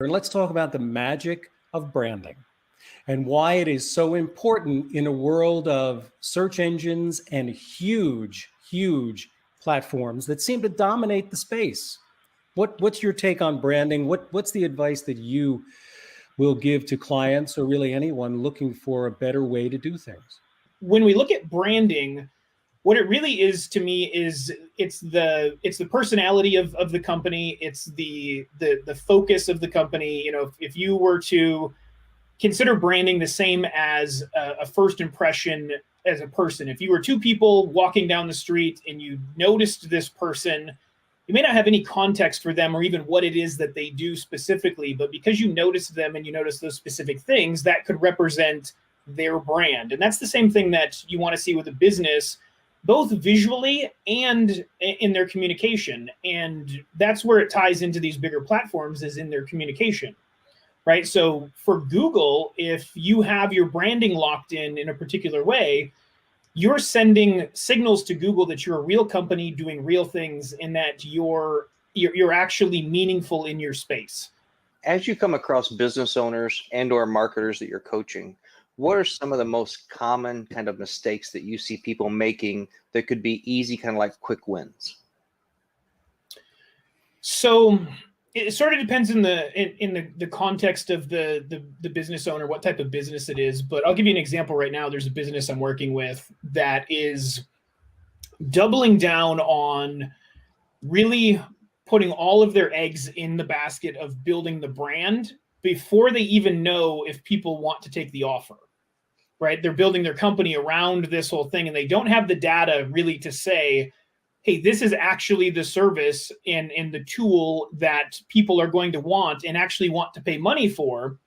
And let's talk about the magic of branding and why it is so important in a world of search engines and huge, huge platforms that seem to dominate the space. What's your take on branding? What's the advice that you will give to clients or really anyone looking for a better way to do things? When we look at branding, what it really is to me is it's the personality of the company. It's the focus of the company. You know, if you were to consider branding the same as a first impression as a person, if you were two people walking down the street and you noticed this person, you may not have any context for them or even what it is that they do specifically, but because you noticed them and you notice those specific things, that could represent their brand. And that's the same thing that you want to see with a business, both visually and in their communication. And that's where it ties into these bigger platforms, is in their communication, right? So for Google, if you have your branding locked in a particular way, you're sending signals to Google that you're a real company doing real things and that you're actually meaningful in your space. As you come across business owners and or marketers that you're coaching, what are some of the most common kind of mistakes that you see people making that could be easy, kind of like quick wins? So it sort of depends in the context of the business owner, what type of business it is. But I'll give you an example right now. There's a business I'm working with that is doubling down on really putting all of their eggs in the basket of building the brand before they even know if people want to take the offer, right? They're building their company around this whole thing, and they don't have the data really to say, hey, this is actually the service and the tool that people are going to want and actually want to pay money for.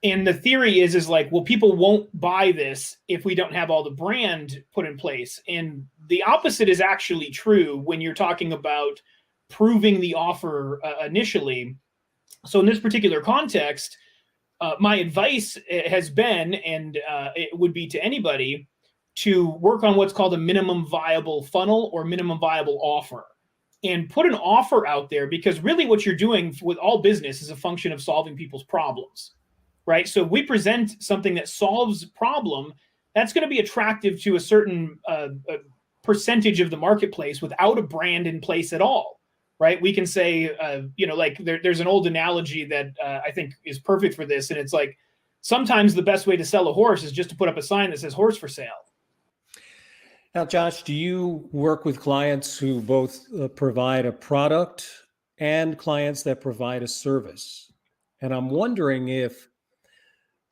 And the theory is like, well, people won't buy this if we don't have all the brand put in place. And the opposite is actually true when you're talking about proving the offer initially. So in this particular context, my advice has been, and it would be to anybody, to work on what's called a minimum viable funnel or minimum viable offer, and put an offer out there, because really what you're doing with all business is a function of solving people's problems, right? So if we present something that solves a problem, that's going to be attractive to a certain percentage of the marketplace without a brand in place at all, right? We can say, like there's an old analogy that I think is perfect for this. And it's like, sometimes the best way to sell a horse is just to put up a sign that says horse for sale. Now, Josh, do you work with clients who both provide a product and clients that provide a service? And I'm wondering if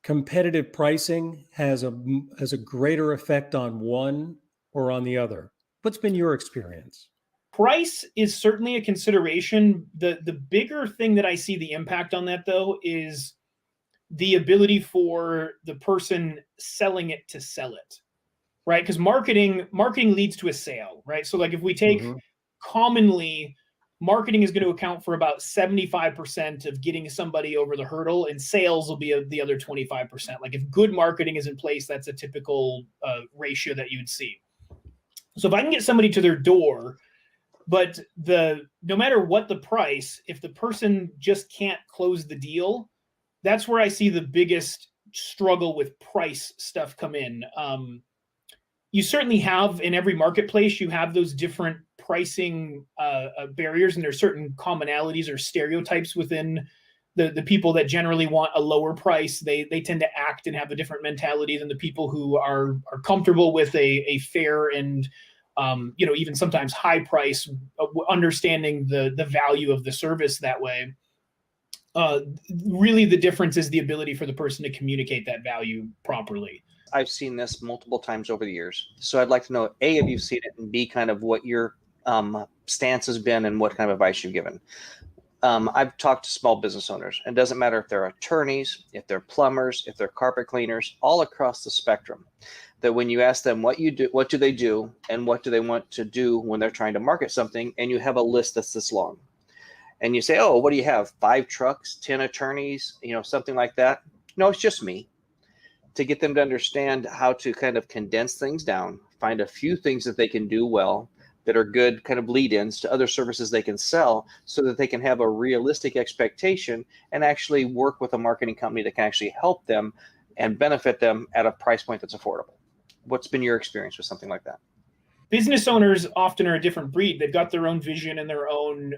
competitive pricing has a greater effect on one or on the other. What's been your experience? Price is certainly a consideration. The bigger thing that I see the impact on that, though, is the ability for the person selling it to sell it, right? Because marketing leads to a sale, right? So like if we take commonly, marketing is going to account for about 75% of getting somebody over the hurdle, and sales will be the other 25%. Like if good marketing is in place, that's a typical ratio that you'd see. So if I can get somebody to their door, but no matter what the price, if the person just can't close the deal, that's where I see the biggest struggle with price stuff come in. You certainly have, in every marketplace, you have those different pricing barriers, and there's certain commonalities or stereotypes within the people that generally want a lower price. They tend to act and have a different mentality than the people who are comfortable with a fair and even sometimes high price, understanding the value of the service that way. Really, the difference is the ability for the person to communicate that value properly. I've seen this multiple times over the years. So I'd like to know, A, have you seen it, and B, kind of what your stance has been and what kind of advice you've given. I've talked to small business owners, and it doesn't matter if they're attorneys, if they're plumbers, if they're carpet cleaners, all across the spectrum, that when you ask them what do they do and what do they want to do when they're trying to market something, and you have a list that's this long, and you say, oh, what do you have? 5 trucks, 10 attorneys, something like that. No, it's just me. To get them to understand how to kind of condense things down, find a few things that they can do well, that are good kind of lead-ins to other services they can sell, so that they can have a realistic expectation and actually work with a marketing company that can actually help them and benefit them at a price point that's affordable. What's been your experience with something like that? Business owners often are a different breed. They've got their own vision and their own,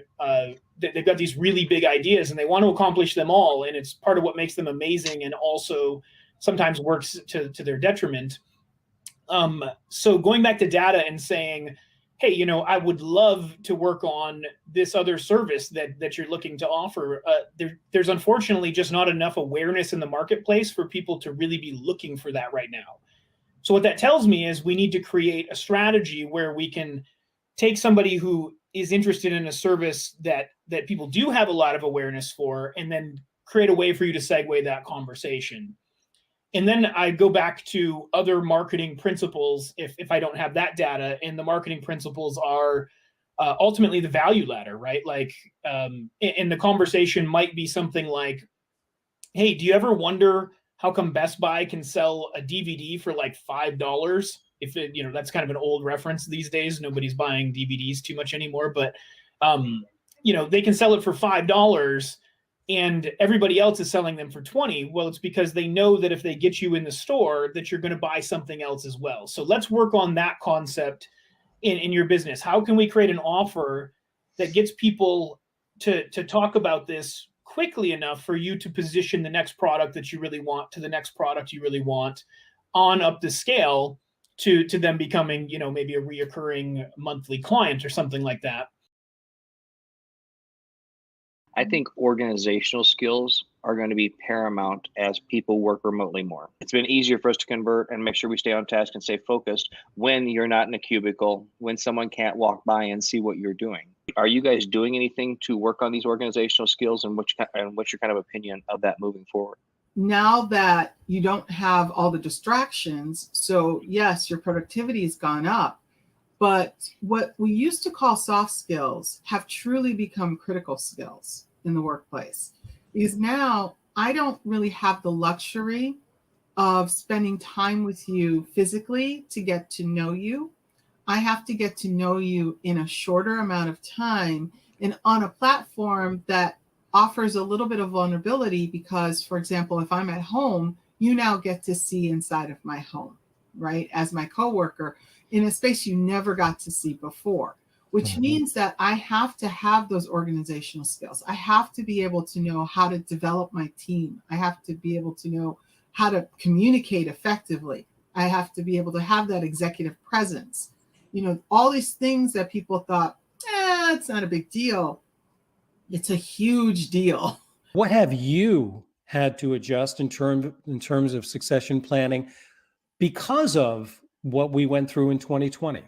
they've got these really big ideas and they want to accomplish them all. And it's part of what makes them amazing and also sometimes works to their detriment. So going back to data and saying, hey, you know, I would love to work on this other service that you're looking to offer. There's unfortunately just not enough awareness in the marketplace for people to really be looking for that right now. So what that tells me is we need to create a strategy where we can take somebody who is interested in a service that people do have a lot of awareness for, and then create a way for you to segue that conversation. And then I go back to other marketing principles if I don't have that data. And the marketing principles are ultimately the value ladder, right? Like, and the conversation might be something like, hey, do you ever wonder how come Best Buy can sell a DVD for like $5? If it, you know, that's kind of an old reference these days. Nobody's buying DVDs too much anymore, but you know, they can sell it for $5 and everybody else is selling them for 20. Well, it's because they know that if they get you in the store, that you're going to buy something else as well. So let's work on that concept in your business. How can we create an offer that gets people to talk about this quickly enough for you to position the next product that you really want to the next product you really want on up the scale to them becoming, you know, maybe a reoccurring monthly client or something like that. I think organizational skills are going to be paramount as people work remotely more. It's been easier for us to convert and make sure we stay on task and stay focused when you're not in a cubicle, when someone can't walk by and see what you're doing. Are you guys doing anything to work on these organizational skills, and what's your kind of opinion of that moving forward? Now that you don't have all the distractions, so yes, your productivity has gone up, but what we used to call soft skills have truly become critical skills in the workplace. Because now I don't really have the luxury of spending time with you physically to get to know you. I have to get to know you in a shorter amount of time and on a platform that offers a little bit of vulnerability because, for example, if I'm at home, you now get to see inside of my home, right? As my coworker in a space you never got to see before, which means that I have to have those organizational skills. I have to be able to know how to develop my team. I have to be able to know how to communicate effectively. I have to be able to have that executive presence. You know, all these things that people thought, it's not a big deal. It's a huge deal. What have you had to adjust in terms of succession planning because of what we went through in 2020?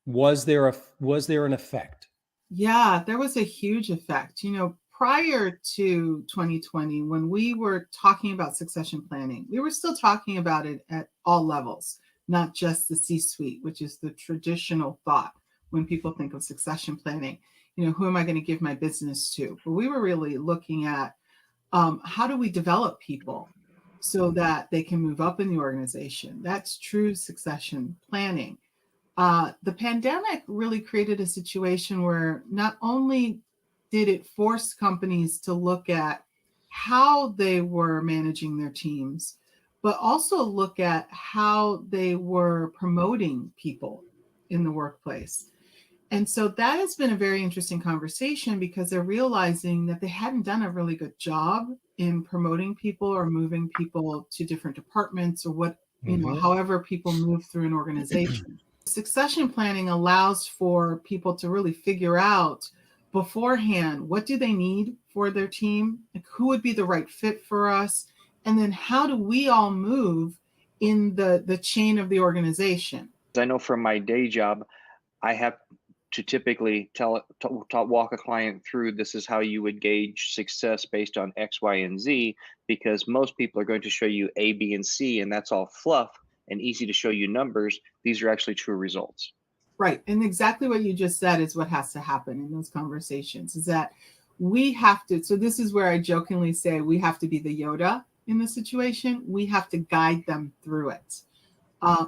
Was there an effect? Yeah, there was a huge effect. You know, prior to 2020, when we were talking about succession planning, we were still talking about it at all levels, not just the C-suite, which is the traditional thought when people think of succession planning. You know, who am I going to give my business to? But we were really looking at how do we develop people so that they can move up in the organization? That's true succession planning. The pandemic really created a situation where not only did it force companies to look at how they were managing their teams, but also look at how they were promoting people in the workplace. And so that has been a very interesting conversation because they're realizing that they hadn't done a really good job in promoting people or moving people to different departments or what, you know, however people move through an organization. Succession planning allows for people to really figure out beforehand, what do they need for their team? Like, who would be the right fit for us? And then how do we all move in the chain of the organization? I know from my day job, I have to typically walk a client through, this is how you would gauge success based on X, Y, and Z, because most people are going to show you A, B, and C, and that's all fluff and easy to show you numbers. These are actually true results. Right. And exactly what you just said is what has to happen in those conversations, is that we have to, so this is where I jokingly say we have to be the Yoda in the situation. We have to guide them through it.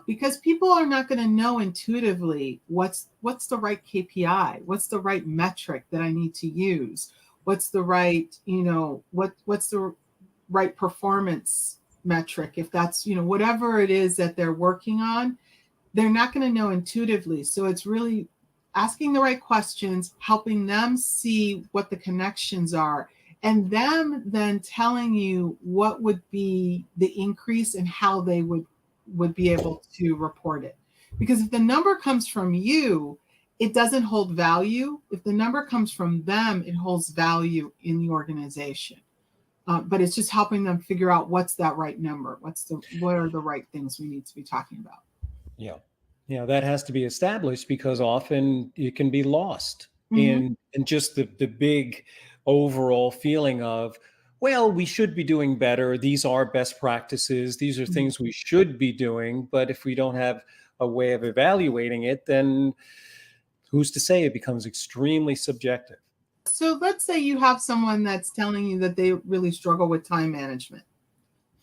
because people are not going to know intuitively what's the right KPI, what's the right metric that I need to use, what's the right, what's the right performance metric, if that's, whatever it is that they're working on, they're not going to know intuitively. So it's really asking the right questions, helping them see what the connections are, and them then telling you what would be the increase and how they would be able to report it. Because if the number comes from you, it doesn't hold value. If the number comes from them, it holds value in the organization. But it's just helping them figure out what's that right number. What are the right things we need to be talking about? Yeah, that has to be established, because often it can be lost in just the big overall feeling of, well, we should be doing better. These are best practices. These are things we should be doing. But if we don't have a way of evaluating it, then who's to say? It becomes extremely subjective. So let's say you have someone that's telling you that they really struggle with time management,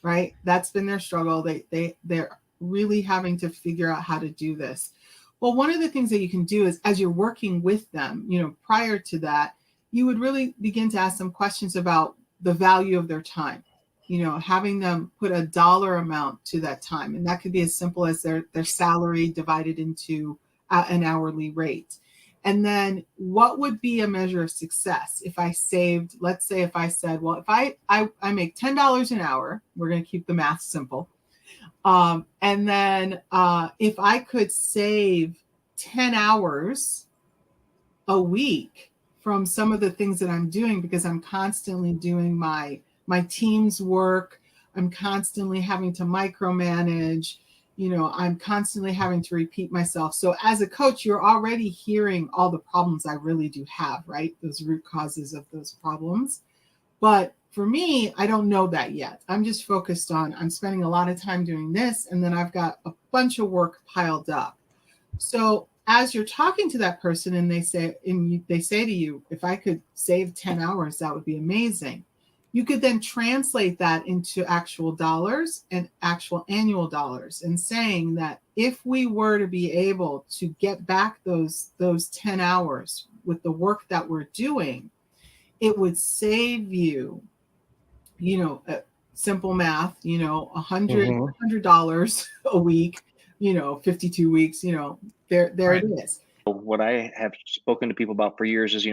right? That's been their struggle. They're really having to figure out how to do this. Well, one of the things that you can do is, as you're working with them, prior to that, you would really begin to ask them questions about the value of their time, having them put a dollar amount to that time. And that could be as simple as their salary divided into an hourly rate. And then what would be a measure of success if I saved, let's say if I said, well, if I make $10 an hour, we're going to keep the math simple. And then if I could save 10 hours a week from some of the things that I'm doing, because I'm constantly doing my team's work, I'm constantly having to micromanage, I'm constantly having to repeat myself. So as a coach, you're already hearing all the problems I really do have, right? Those root causes of those problems. But for me, I don't know that yet. I'm just focused on, I'm spending a lot of time doing this, and then I've got a bunch of work piled up. So as you're talking to that person and they say to you, if I could save 10 hours, that would be amazing. You could then translate that into actual dollars and actual annual dollars, and saying that if we were to be able to get back those 10 hours with the work that we're doing, it would save you, simple math, $100 a week, 52 weeks, there Right. it is. What I have spoken to people about for years is,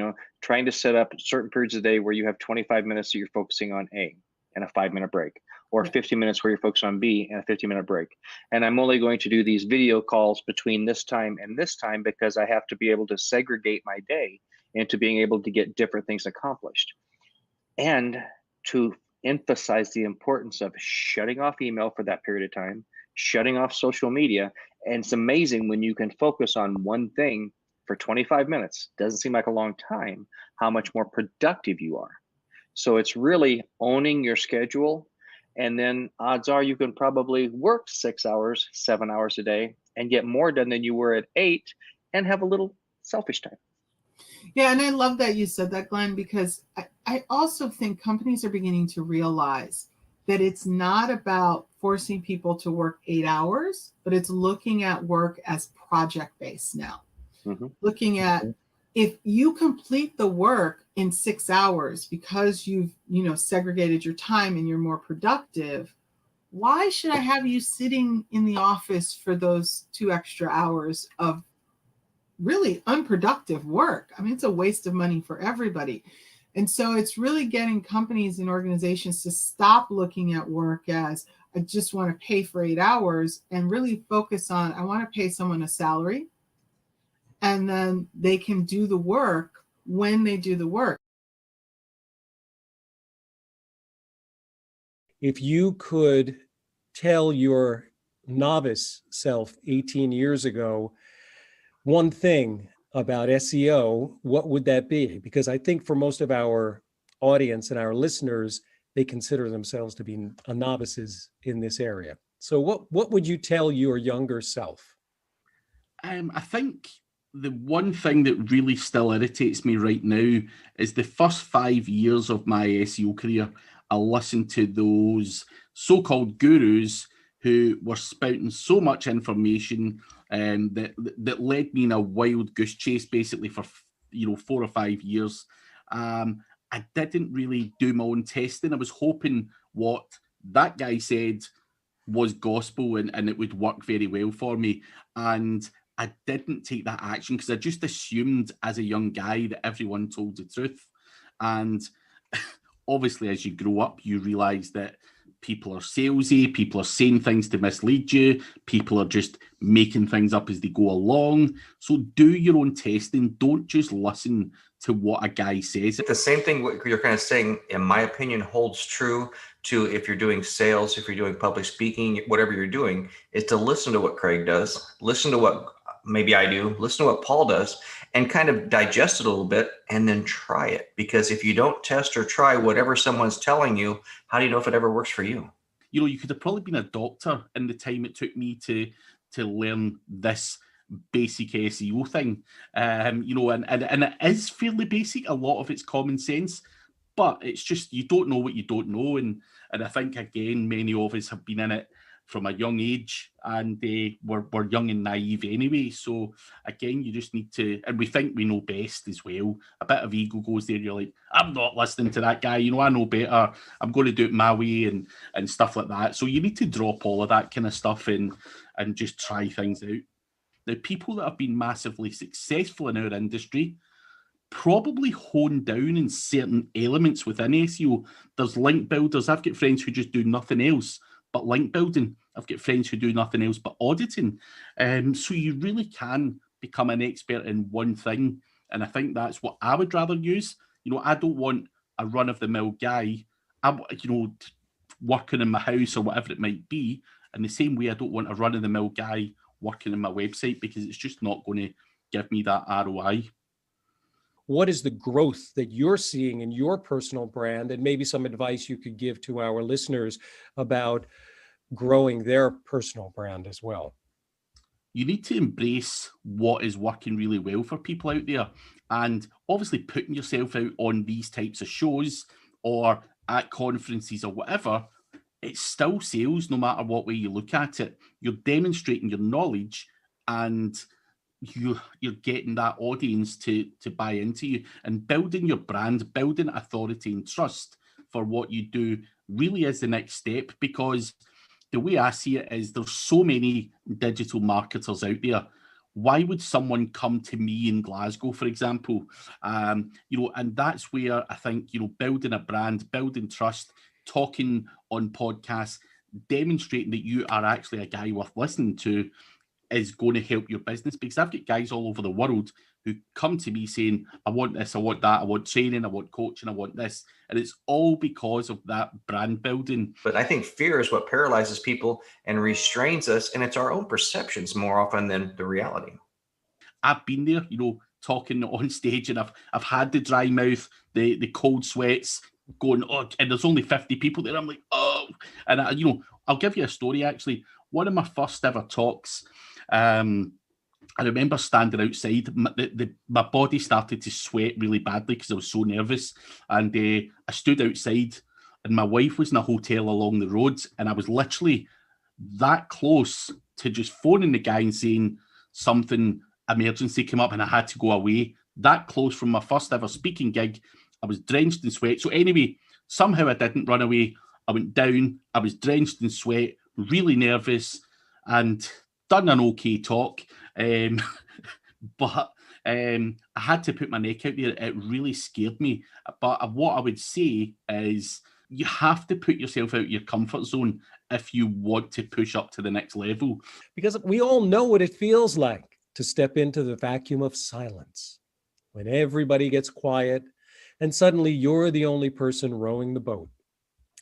trying to set up certain periods of the day where you have 25 minutes that you're focusing on A and a 5-minute break, or 50 minutes where you're focused on B and a 50-minute break. And I'm only going to do these video calls between this time and this time, because I have to be able to segregate my day into being able to get different things accomplished. And to emphasize the importance of shutting off email for that period of time, shutting off social media. And it's amazing when you can focus on one thing for 25 minutes, doesn't seem like a long time, how much more productive you are. So it's really owning your schedule. And then odds are you can probably work 6 hours, 7 hours a day and get more done than you were at 8, and have a little selfish time. Yeah, and I love that you said that, Glenn, because I also think companies are beginning to realize that it's not about forcing people to work 8 hours, but it's looking at work as project-based now. Looking at, if you complete the work in 6 hours because you've segregated your time and you're more productive, why should I have you sitting in the office for those 2 extra hours of really unproductive work? I mean, it's a waste of money for everybody. And so it's really getting companies and organizations to stop looking at work as, I just want to pay for 8 hours, and really focus on, I want to pay someone a salary, and then they can do the work when they do the work. If you could tell your novice self 18 years ago one thing about SEO, what would that be? Because I think for most of our audience and our listeners, they consider themselves to be novices in this area. So what would you tell your younger self? I think the one thing that really still irritates me right now is the first 5 years of my SEO career, I listened to those so-called gurus who were spouting so much information that led me in a wild goose chase basically for 4 or 5 years. I didn't really do my own testing. I was hoping what that guy said was gospel and it would work very well for me. And I didn't take that action because I just assumed as a young guy that everyone told the truth. And obviously, as you grow up, you realize that people are salesy, people are saying things to mislead you, people are just making things up as they go along. So do your own testing. Don't just listen to what a guy says. The same thing what you're kind of saying, in my opinion, holds true to if you're doing sales, if you're doing public speaking, whatever you're doing, is to listen to what Craig does, listen to what maybe I do, listen to what Paul does, and kind of digest it a little bit and then try it. Because if you don't test or try whatever someone's telling you, how do you know if it ever works for you? You could have probably been a doctor in the time it took me to learn this basic SEO thing. And it is fairly basic. A lot of it's common sense, but it's just you don't know what you don't know. And I think, again, many of us have been in it from a young age, and we're young and naive anyway. So again, you just need to, and we think we know best as well. A bit of ego goes there. You're like, I'm not listening to that guy. I know better. I'm going to do it my way and stuff like that. So you need to drop all of that kind of stuff and just try things out. Now, people that have been massively successful in our industry probably hone down in certain elements within SEO. There's link builders. I've got friends who just do nothing else but link building. I've got friends who do nothing else but auditing. So you really can become an expert in one thing. And I think that's what I would rather use. I don't want a run-of-the-mill guy, working in my house or whatever it might be. In the same way, I don't want a run-of-the-mill guy working in my website, because it's just not going to give me that ROI. What is the growth that you're seeing in your personal brand, and maybe some advice you could give to our listeners about growing their personal brand as well? You need to embrace what is working really well for people out there. And obviously putting yourself out on these types of shows or at conferences or whatever, it's still sales no matter what way you look at it. You're demonstrating your knowledge, and you're getting that audience to buy into you, and building your brand, building authority and trust for what you do really is the next step. Because the way I see it is there's so many digital marketers out there. Why would someone come to me in Glasgow, for example? And that's where I think, building a brand, building trust, talking on podcasts, demonstrating that you are actually a guy worth listening to is going to help your business. Because I've got guys all over the world who come to me saying, I want this, I want that, I want training, I want coaching, I want this. And it's all because of that brand building. But I think fear is what paralyzes people and restrains us. And it's our own perceptions more often than the reality. I've been there, talking on stage, and I've had the dry mouth, the cold sweats, going, oh, and there's only 50 people there. I'm like, oh, and I'll give you a story. Actually, one of my first ever talks, I remember standing outside. My body started to sweat really badly because I was so nervous, and I stood outside, and my wife was in a hotel along the road, and I was literally that close to just phoning the guy and saying something emergency came up and I had to go away. That close from my first ever speaking gig. I was drenched in sweat. So anyway, somehow I didn't run away. I went down. I was drenched in sweat, really nervous, and done an okay talk. But I had to put my neck out there. It really scared me. But what I would say is you have to put yourself out of your comfort zone if you want to push up to the next level. Because we all know what it feels like to step into the vacuum of silence, when everybody gets quiet and suddenly you're the only person rowing the boat.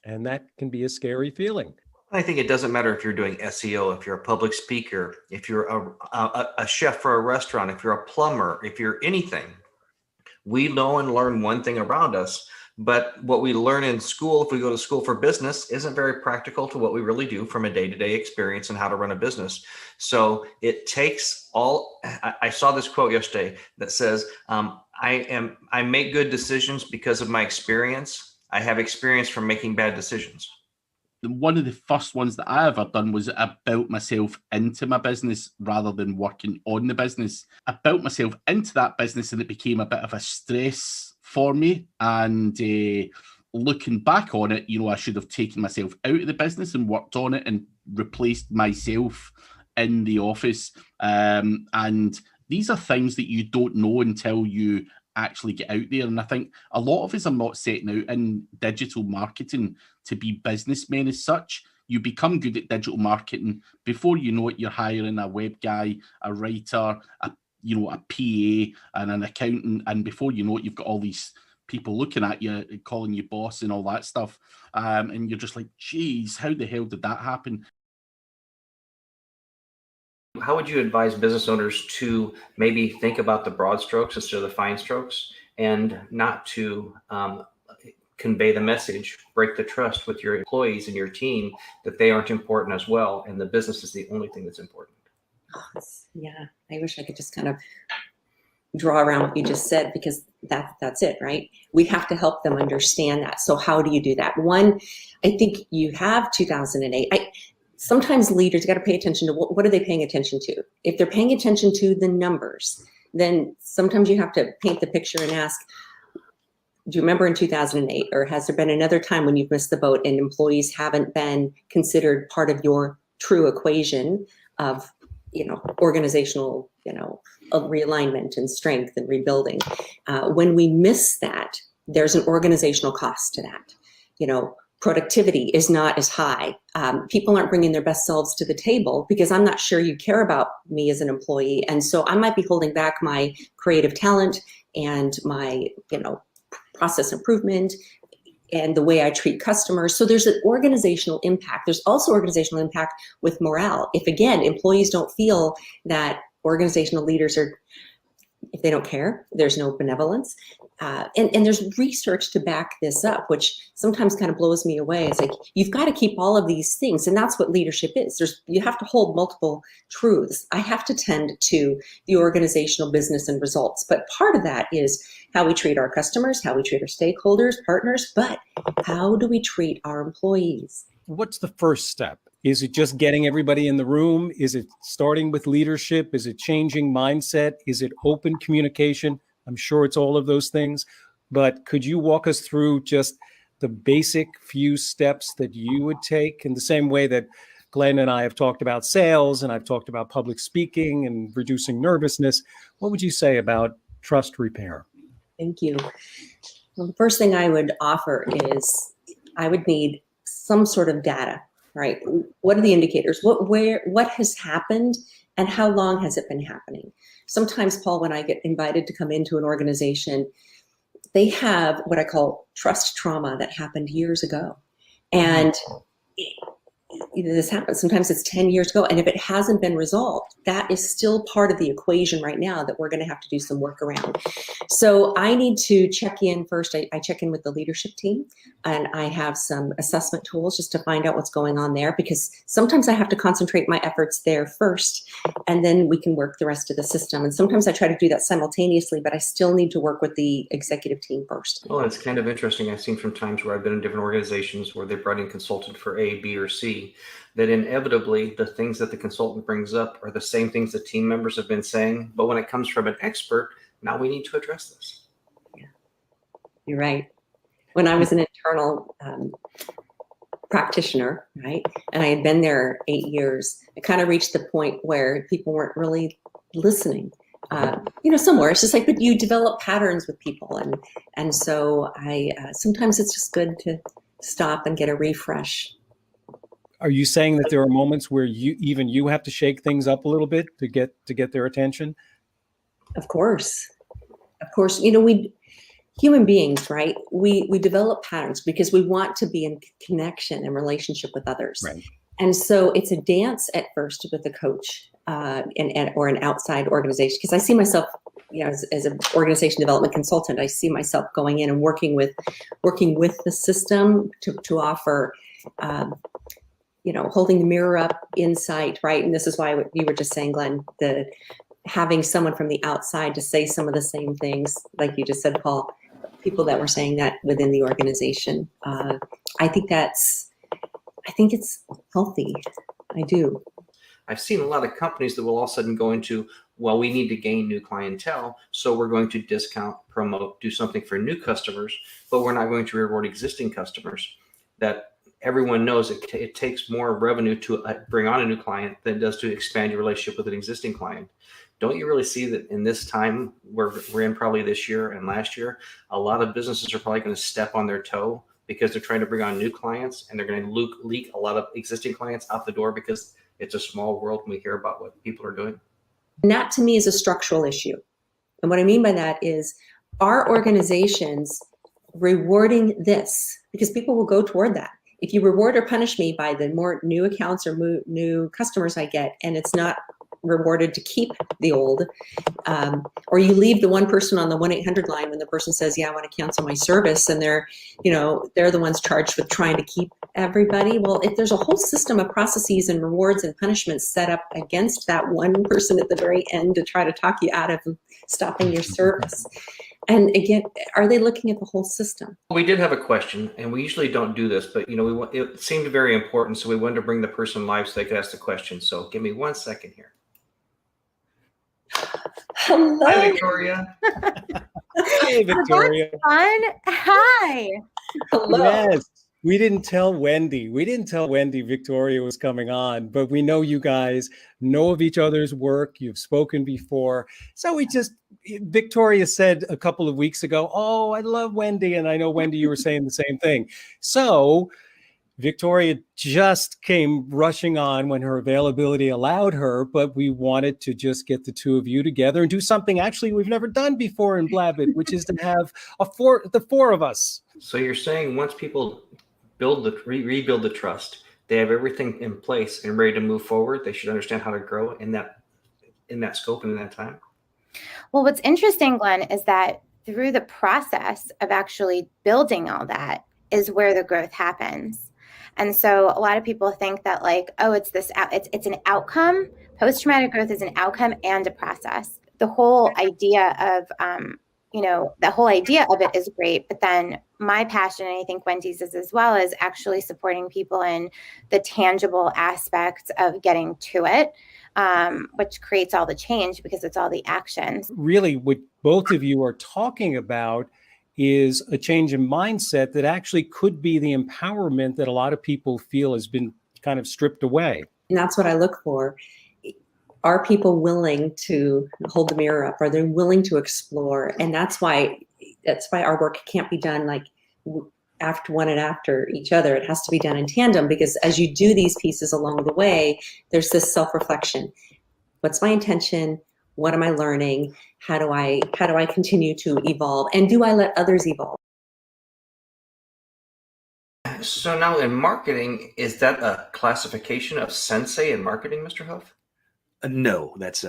And that can be a scary feeling. I think it doesn't matter if you're doing SEO, if you're a public speaker, if you're a chef for a restaurant, if you're a plumber, if you're anything. We know and learn one thing around us, but what we learn in school, if we go to school for business, isn't very practical to what we really do from a day-to-day experience and how to run a business. So it takes all. I saw this quote yesterday that says, I make good decisions because of my experience. I have experience from making bad decisions. one of the first ones that I ever done was I built myself into my business rather than working on the business. I built myself into that business and it became a bit of a stress for me. And looking back on it, I should have taken myself out of the business and worked on it and replaced myself in the office. And these are things that you don't know until you actually get out there. And I think a lot of us are not setting out in digital marketing to be businessmen as such. You become good at digital marketing. Before you know it, you're hiring a web guy, a writer, a PA and an accountant. And before you know it, you've got all these people looking at you, calling you boss and all that stuff. And you're just like, geez, how the hell did that happen? How would you advise business owners to maybe think about the broad strokes instead of the fine strokes, and not to convey the message, break the trust with your employees and your team that they aren't important as well, and the business is the only thing that's important? Yeah, I wish I could just kind of draw around what you just said, because that's it, right? We have to help them understand that. So how do you do that? One, I think you have 2008. Sometimes leaders got to pay attention to what are they paying attention to? If they're paying attention to the numbers, then sometimes you have to paint the picture and ask, do you remember in 2008, or has there been another time when you've missed the boat and employees haven't been considered part of your true equation of, organizational, of realignment and strength and rebuilding? When we miss that, there's an organizational cost to that. Productivity is not as high. People aren't bringing their best selves to the table because I'm not sure you care about me as an employee. And so I might be holding back my creative talent and my, process improvement and the way I treat customers. So there's an organizational impact. There's also organizational impact with morale. If, again, employees don't feel that organizational leaders if they don't care, there's no benevolence. And there's research to back this up, which sometimes kind of blows me away. It's like, you've got to keep all of these things. And that's what leadership is. You have to hold multiple truths. I have to tend to the organizational business and results. But part of that is how we treat our customers, how we treat our stakeholders, partners, but how do we treat our employees? What's the first step? Is it just getting everybody in the room? Is it starting with leadership? Is it changing mindset? Is it open communication? I'm sure it's all of those things. But could you walk us through just the basic few steps that you would take, in the same way that Glenn and I have talked about sales and I've talked about public speaking and reducing nervousness? What would you say about trust repair? Thank you. Well, the first thing I would offer is I would need some sort of data, right? What are the indicators? What has happened and how long has it been happening? Sometimes, Paul, when I get invited to come into an organization, they have what I call trust trauma that happened years ago. And this happens. Sometimes it's 10 years ago. And if it hasn't been resolved, that is still part of the equation right now that we're going to have to do some work around. So I need to check in first. I check in with the leadership team, and I have some assessment tools just to find out what's going on there, because sometimes I have to concentrate my efforts there first, and then we can work the rest of the system. And sometimes I try to do that simultaneously, but I still need to work with the executive team first. Well, it's kind of interesting. I've seen from times where I've been in different organizations where they brought in consultant for A, B, or C, that inevitably the things that the consultant brings up are the same things that team members have been saying. But when it comes from an expert, now we need to address this. Yeah, you're right. When I was an internal practitioner, right, and I had been there 8 years, it kind of reached the point where people weren't really listening. Somewhere it's just like, but you develop patterns with people, and so I sometimes it's just good to stop and get a refresh. Are you saying that there are moments where you have to shake things up a little bit to get their attention? Of course. We human beings, right? We develop patterns because we want to be in connection and relationship with others. Right. And so it's a dance at first with a coach or an outside organization, because I see myself, as an organization development consultant, I see myself going in and working with the system to offer, holding the mirror up, insight, right? And this is why you were just saying, Glenn, having someone from the outside to say some of the same things, like you just said, Paul, people that were saying that within the organization. I think think it's healthy. I do. I've seen a lot of companies that will all of a sudden go into, well, we need to gain new clientele, so we're going to discount, promote, do something for new customers, but we're not going to reward existing customers. That everyone knows it takes more revenue to bring on a new client than it does to expand your relationship with an existing client. Don't you really see that in this time where we're in, probably this year and last year, a lot of businesses are probably going to step on their toe because they're trying to bring on new clients, and they're going to leak a lot of existing clients out the door because it's a small world and we hear about what people are doing? And that to me is a structural issue. And what I mean by that is our organizations rewarding this, because people will go toward that. If you reward or punish me by the more new accounts or new customers I get, and it's not rewarded to keep the old, or you leave the one person on the 1-800 line when the person says, yeah, I want to cancel my service, and they're the ones charged with trying to keep everybody. Well, if there's a whole system of processes and rewards and punishments set up against that one person at the very end to try to talk you out of stopping your service. And again, are they looking at the whole system? We did have a question, and we usually don't do this, but it seemed very important, so we wanted to bring the person live so they could ask the question. So give me 1 second here. Hello. Hi, Victoria. Hey, Victoria. Fun. Hi. Hello. Yes. We didn't tell Wendy Victoria was coming on, but we know you guys know of each other's work. You've spoken before. So Victoria said a couple of weeks ago, oh, I love Wendy. And I know, Wendy, you were saying the same thing. So Victoria just came rushing on when her availability allowed her, but we wanted to just get the two of you together and do something actually we've never done before in Blabbit, which is to have the four of us. So you're saying once people rebuild the trust, they have everything in place and ready to move forward, they should understand how to grow in that scope and in that time? Well, what's interesting, Glenn, is that through the process of actually building all that is where the growth happens. And so a lot of people think that it's an outcome. Post-traumatic growth is an outcome and a process. The whole idea of, it is great. But then my passion, and I think Wendy's is as well, is actually supporting people in the tangible aspects of getting to it, which creates all the change because it's all the actions. Really, what both of you are talking about is a change in mindset that actually could be the empowerment that a lot of people feel has been kind of stripped away. And that's what I look for. Are people willing to hold the mirror up? Are they willing to explore? And that's why our work can't be done like after one and after each other. It has to be done in tandem, because as you do these pieces along the way, there's this self-reflection. What's my intention? What am I learning? How do I continue to evolve? And do I let others evolve? So now in marketing, is that a classification of sensei in marketing, Mr. Huff? No, that's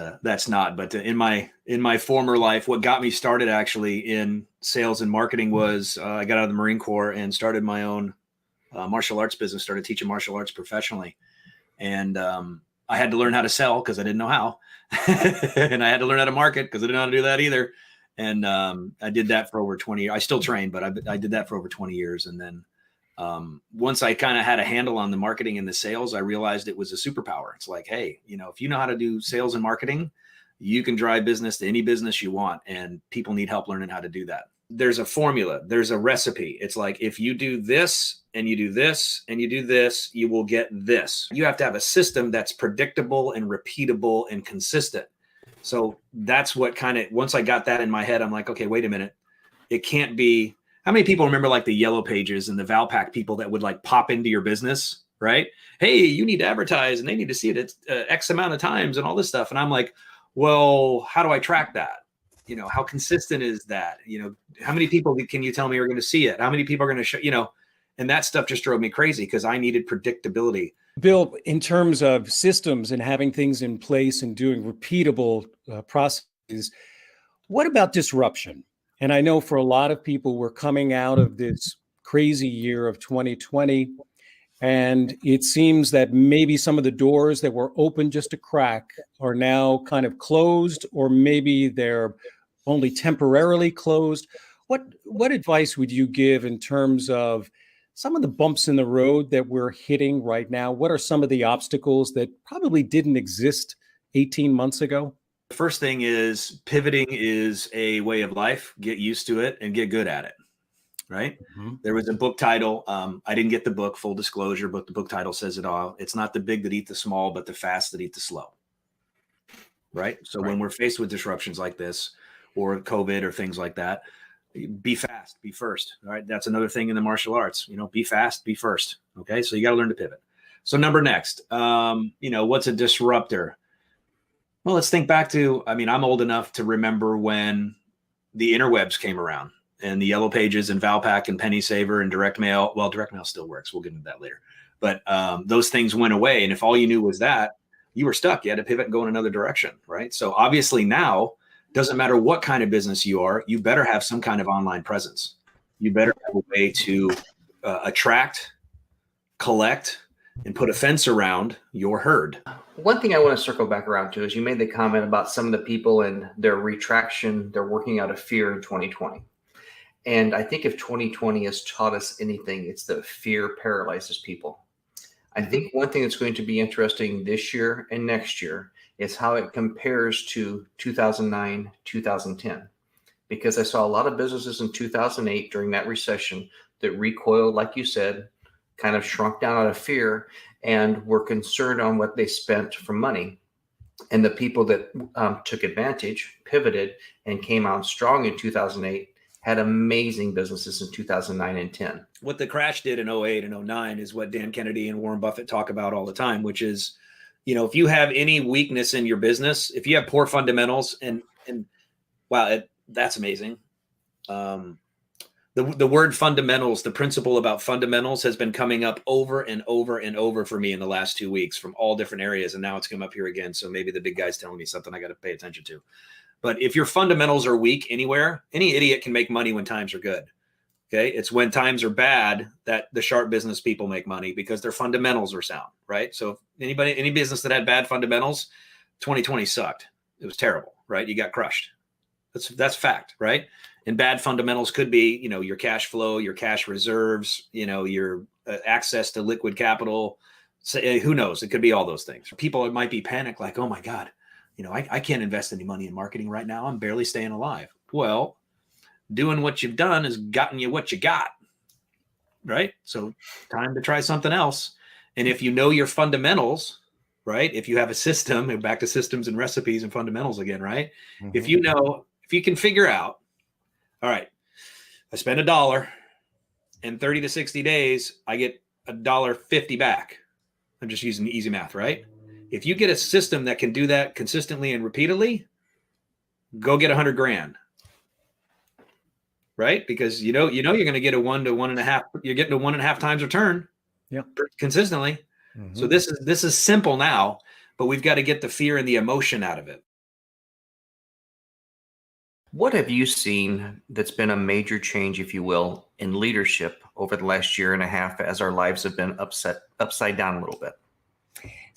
not. But in my former life, what got me started actually in sales and marketing was I got out of the Marine Corps and started my own martial arts business, started teaching martial arts professionally. And I had to learn how to sell because I didn't know how. And I had to learn how to market because I didn't know how to do that either. And I did that for over 20 years. I still train, but I did that for over 20 years. And then once I kind of had a handle on the marketing and the sales, I realized it was a superpower. It's like, hey, if you know how to do sales and marketing, you can drive business to any business you want. And people need help learning how to do that. There's a formula. There's a recipe. It's like, if you do this and you do this and you do this, you will get this. You have to have a system that's predictable and repeatable and consistent. So that's what once I got that in my head, I'm like, okay, wait a minute. It can't be. How many people remember like the yellow pages and the Valpak people that would like pop into your business, right? Hey, you need to advertise and they need to see it X amount of times and all this stuff. And I'm like, well, how do I track that? How consistent is that? How many people can you tell me are going to see it? How many people are going to show, and that stuff just drove me crazy because I needed predictability. Bill, in terms of systems and having things in place and doing repeatable processes, what about disruption? And I know for a lot of people, we're coming out of this crazy year of 2020, and it seems that maybe some of the doors that were open just a crack are now kind of closed, or maybe they're only temporarily closed. What advice would you give in terms of some of the bumps in the road that we're hitting right now? What are some of the obstacles that probably didn't exist 18 months ago? The first thing is pivoting is a way of life. Get used to it and get good at it. Right? Mm-hmm. There was a book title. I didn't get the book, full disclosure, but the book title says it all. It's not the big that eat the small, but the fast that eat the slow. Right? So when we're faced with disruptions like this or COVID or things like that, be fast, be first. All right. That's another thing in the martial arts, be fast, be first. Okay. So you got to learn to pivot. So next, what's a disruptor? Well, let's think back to, I'm old enough to remember when the interwebs came around and the Yellow Pages and Valpak and Penny Saver and direct mail. Well, direct mail still works. We'll get into that later. But those things went away. And if all you knew was that, you were stuck. You had to pivot and go in another direction. Right. So obviously now, doesn't matter what kind of business you are, you better have some kind of online presence. You better have a way to attract, collect, and put a fence around your herd. One thing I want to circle back around to is you made the comment about some of the people and their retraction, they're working out of fear in 2020. And I think if 2020 has taught us anything, it's that fear paralyzes people. I think one thing that's going to be interesting this year and next year is how it compares to 2009, 2010. Because I saw a lot of businesses in 2008 during that recession that recoiled, like you said, kind of shrunk down out of fear and were concerned on what they spent for money. And the people that took advantage, pivoted, and came out strong in 2008 had amazing businesses in 2009 and 10. What the crash did in 08 and 09 is what Dan Kennedy and Warren Buffett talk about all the time, which is, if you have any weakness in your business, if you have poor fundamentals and wow, that's amazing. The word fundamentals, the principle about fundamentals has been coming up over and over and over for me in the last 2 weeks from all different areas. And now it's come up here again. So maybe the big guy's telling me something I got to pay attention to. But if your fundamentals are weak anywhere, any idiot can make money when times are good. Okay. It's when times are bad that the sharp business people make money because their fundamentals are sound, right? So any business that had bad fundamentals, 2020 sucked. It was terrible, right? You got crushed. That's fact, right? And bad fundamentals could be, your cash flow, your cash reserves, your access to liquid capital. So, who knows? It could be all those things. People might be panicked like, oh my God, I can't invest any money in marketing right now. I'm barely staying alive. Well, doing what you've done has gotten you what you got, right? So time to try something else. And if you know your fundamentals, right? If you have a system, and back to systems and recipes and fundamentals again, right? Mm-hmm. If you can figure out, all right, I spend $1 in 30 to 60 days, I get $1.50 back. I'm just using easy math, right? If you get a system that can do that consistently and repeatedly, go get $100,000. Right? Because you're going to get a 1 to 1.5. You're getting a 1.5 times return, consistently. Mm-hmm. So this is simple now, but we've got to get the fear and the emotion out of it. What have you seen that's been a major change, if you will, in leadership over the last year and a half as our lives have been upside down a little bit?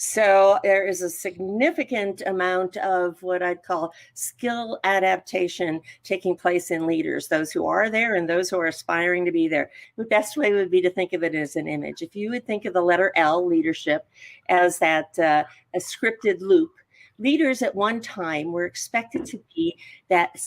So there is a significant amount of what I'd call skill adaptation taking place in leaders, those who are there and those who are aspiring to be there. The best way would be to think of it as an image. If you would think of the letter L, leadership, as that a scripted loop, leaders at one time were expected to be that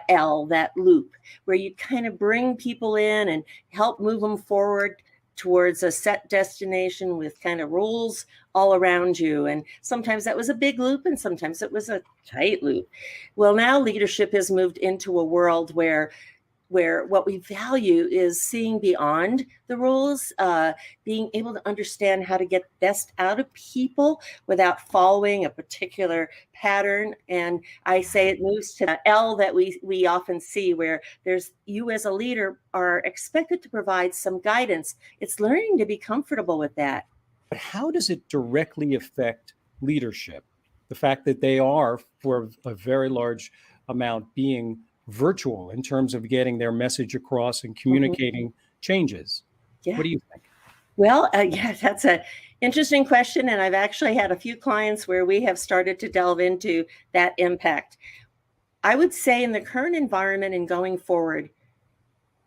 L, that loop, where you kind of bring people in and help move them forward towards a set destination with kind of rules all around you. And sometimes that was a big loop and sometimes it was a tight loop. Well, now leadership has moved into a world where what we value is seeing beyond the rules, being able to understand how to get best out of people without following a particular pattern. And I say it moves to the L that we often see, where there's you as a leader are expected to provide some guidance. It's learning to be comfortable with that. But how does it directly affect leadership? The fact that they are, for a very large amount, being virtual in terms of getting their message across and communicating changes. Yeah. What do you think? Well, that's an interesting question. And I've actually had a few clients where we have started to delve into that impact. I would say in the current environment and going forward,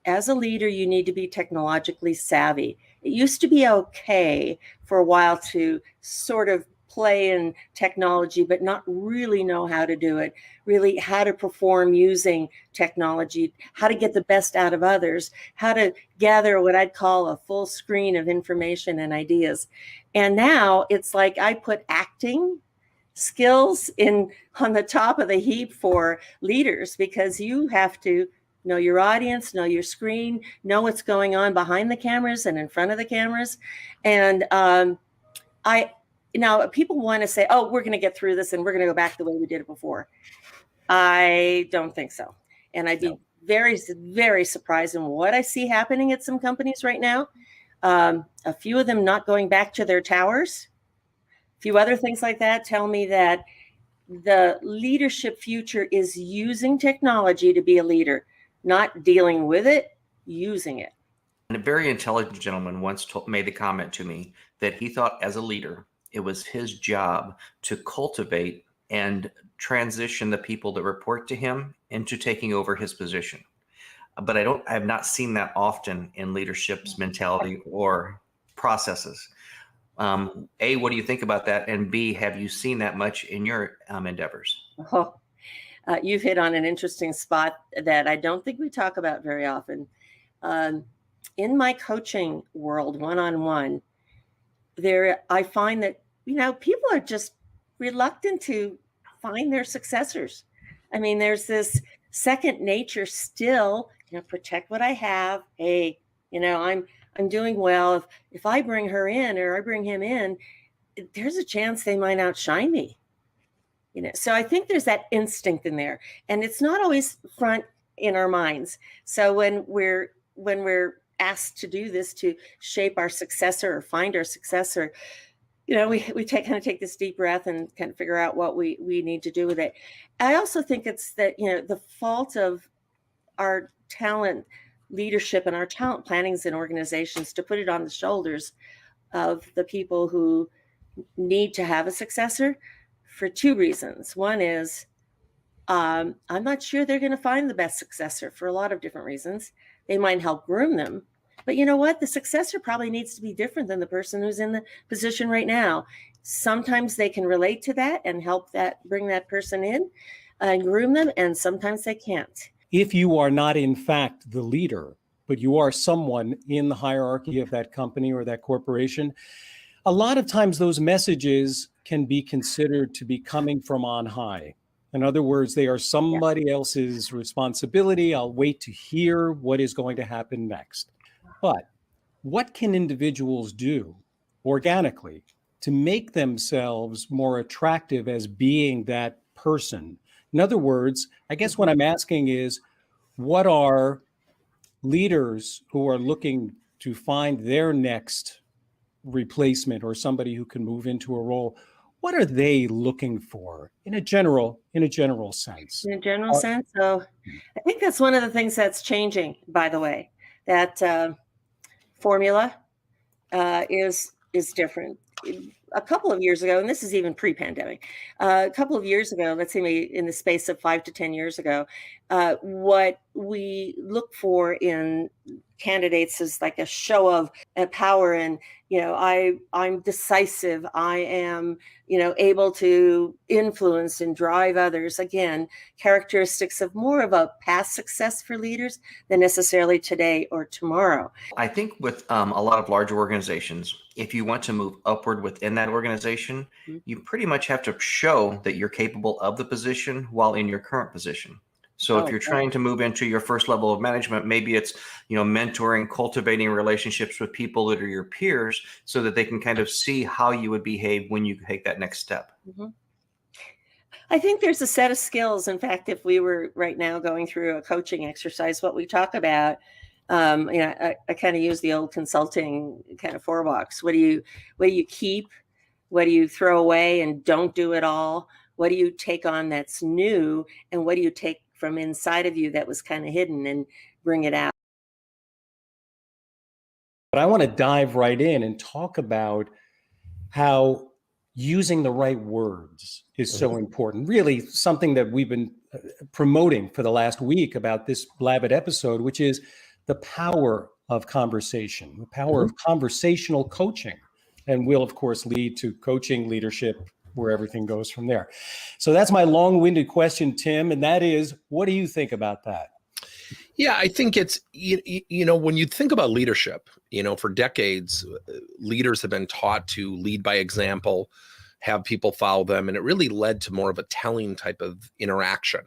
as a leader, you need to be technologically savvy. It used to be okay for a while to sort of play in technology, but not really know how to do it, really how to perform using technology, how to get the best out of others, how to gather what I'd call a full screen of information and ideas. And now it's like I put acting skills on the top of the heap for leaders, because you have to know your audience, know your screen, know what's going on behind the cameras and in front of the cameras. And now people want to say, oh, we're going to get through this and we're going to go back the way we did it before. I don't think so. And I'd be very, very surprised in what I see happening at some companies right now. A few of them not going back to their towers. A few other things like that tell me that the leadership future is using technology to be a leader, not dealing with it, using it. And a very intelligent gentleman once made the comment to me that he thought as a leader, it was his job to cultivate and transition the people that report to him into taking over his position. But I have not seen that often in leadership's mentality or processes. A, what do you think about that? And B, have you seen that much in your endeavors? Oh, you've hit on an interesting spot that I don't think we talk about very often. In my coaching world, one-on-one, I find that, people are just reluctant to find their successors. I mean, there's this second nature still, protect what I have. Hey, I'm doing well. If I bring her in or I bring him in, there's a chance they might outshine me. So I think there's that instinct in there, and it's not always front in our minds. So when we're asked to do this, to shape our successor or find our successor, we take this deep breath and kind of figure out what we need to do with it. I also think it's that, the fault of our talent leadership and our talent plannings in organizations to put it on the shoulders of the people who need to have a successor for two reasons. One is, I'm not sure they're going to find the best successor for a lot of different reasons. They might help groom them, but you know what? The successor probably needs to be different than the person who's in the position right now. Sometimes they can relate to that and help bring that person in and groom them, and sometimes they can't. If you are not in fact the leader, but you are someone in the hierarchy of that company or that corporation, a lot of times those messages can be considered to be coming from on high. In other words, they are somebody else's responsibility. I'll wait to hear what is going to happen next. But what can individuals do organically to make themselves more attractive as being that person? In other words, I guess what I'm asking is, what are leaders who are looking to find their next replacement or somebody who can move into a role, what are they looking for in a general sense? In a general sense, so I think that's one of the things that's changing, by the way, that formula is different. A couple of years ago, and this is even pre-pandemic, a couple of years ago, let's say in the space of 5 to 10 years ago, what we look for in candidates is like a show of power, and I'm decisive, I am able to influence and drive others. Again, characteristics of more of a past success for leaders than necessarily today or tomorrow. I think with a lot of large organizations, if you want to move upward within that organization, you pretty much have to show that you're capable of the position while in your current position. So if you're trying to move into your first level of management, maybe it's, mentoring, cultivating relationships with people that are your peers so that they can kind of see how you would behave when you take that next step. Mm-hmm. I think there's a set of skills. In fact, if we were right now going through a coaching exercise, what we talk about, I kind of use the old consulting kind of 4-box. What do you keep? What do you throw away and don't do at all? What do you take on that's new? And what do you take from inside of you that was kind of hidden and bring it out? But I want to dive right in and talk about how using the right words is so important. Really something that we've been promoting for the last week about this Blabbit episode, which is the power of conversation, the power of conversational coaching, and will, of course, lead to coaching, leadership, where everything goes from there. So that's my long-winded question, Tim, and that is, what do you think about that? Yeah, I think it's, you know, when you think about leadership, you know, for decades, leaders have been taught to lead by example, have people follow them, and it really led to more of a telling type of interaction.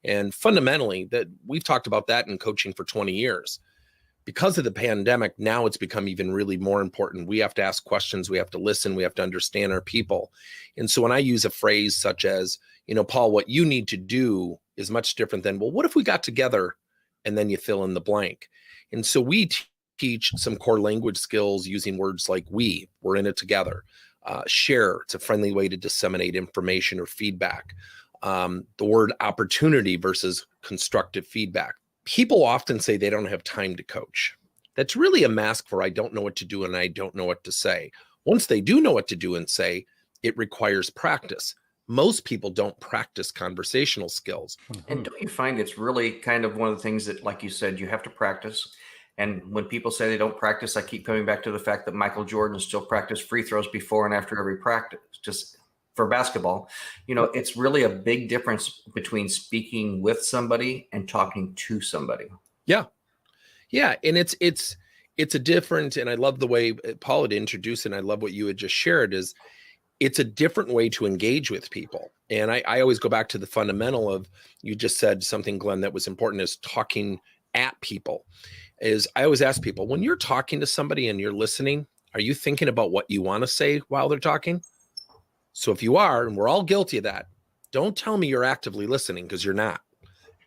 And fundamentally, that we've talked about that in coaching for 20 years. Because of the pandemic, now it's become even really more important. We have to ask questions, we have to listen, we have to understand our people. And so when I use a phrase such as, you know, Paul, what you need to do is much different than, well, what if we got together and then you fill in the blank? And so we teach some core language skills using words like we're in it together. Share, it's a friendly way to disseminate information or feedback. The word opportunity versus constructive feedback. People often say they don't have time to coach. That's really a mask for I don't know what to do and I don't know what to say. Once they do know what to do and say, it requires practice. Most people don't practice conversational skills. And don't you find it's really kind of one of the things that, like you said, you have to practice? And when people say they don't practice, I keep coming back to the fact that Michael Jordan still practiced free throws before and after every practice, just for basketball. You know, it's really a big difference between speaking with somebody and talking to somebody. Yeah. Yeah. And it's a different, and I love the way Paul had introduced, and I love what you had just shared, is it's a different way to engage with people. And I always go back to the fundamental of, you just said something, Glenn, that was important, is talking at people. Is I always ask people, when you're talking to somebody and you're listening, are you thinking about what you want to say while they're talking? So if you are, and we're all guilty of that, don't tell me you're actively listening, because you're not.